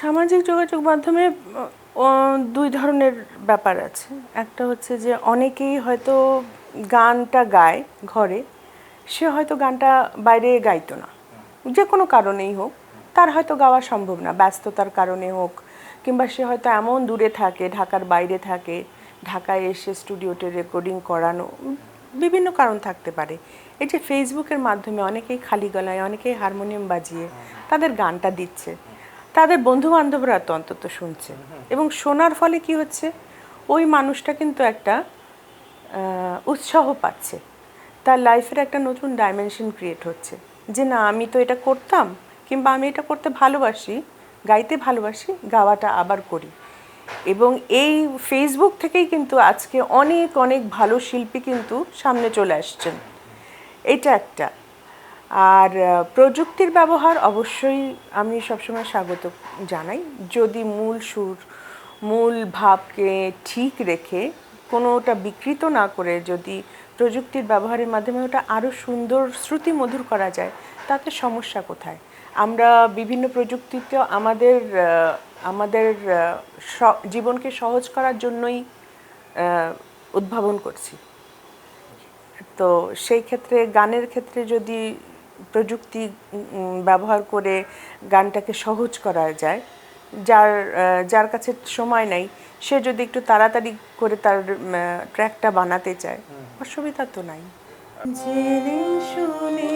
সামাজিক যোগাযোগ মাধ্যমে দুই ধরনের ব্যাপার আছে। একটা হচ্ছে যে অনেকেই হয়তো গানটা গায় ঘরে, সে হয়তো গানটা বাইরে গাইতো না, যে কোনো কারণেই হোক, তার হয়তো গাওয়া সম্ভব না, ব্যস্ততার কারণে হোক, কিংবা সে হয়তো এমন দূরে থাকে, ঢাকার বাইরে থাকে, ঢাকায় এসে স্টুডিওতে রেকর্ডিং করানো, বিভিন্ন কারণ থাকতে পারে। এই যে ফেসবুকের মাধ্যমে অনেকেই খালি গলায়, অনেকেই হারমোনিয়াম বাজিয়ে তাদের গানটা দিচ্ছে, তাদের বন্ধু বান্ধবরা তো অন্তত শুনছে, এবং শোনার ফলে কি হচ্ছে, ওই মানুষটা কিন্তু একটা উৎসাহ পাচ্ছে, তার লাইফের একটা নতুন ডাইমেনশন ক্রিয়েট হচ্ছে, যে না আমি তো এটা করতাম, কিংবা আমি এটা করতে ভালোবাসি, গাইতে ভালোবাসি, গাওয়াটা আবার করি। এবং এই ফেসবুক থেকেই কিন্তু আজকে অনেক অনেক ভালো শিল্পী কিন্তু সামনে চলে আসছেন, এটা একটা। আর প্রযুক্তির ব্যবহার অবশ্যই আমি সবসময় স্বাগত জানাই, যদি মূল সুর, মূল ভাবকে ঠিক রেখে, কোনোটা বিকৃত না করে যদি প্রযুক্তির ব্যবহারের মাধ্যমে ওটা আরও সুন্দর শ্রুতিমধুর করা যায়, তাতে সমস্যা কোথায়? আমরা বিভিন্ন প্রযুক্তিতে আমাদের আমাদের জীবনকে সহজ করার জন্যই উদ্ভাবন করছি। তো সেই ক্ষেত্রে গানের ক্ষেত্রে যদি প্রযুক্তি ব্যবহার করে গানটাকে সহজ করা যায়, যার যার কাছে সময় নাই, সে যদি একটু তাড়াতাড়ি করে তার ট্র্যাকটা বানাতে চায়, অসুবিধা তো নাই। জেনে শুনে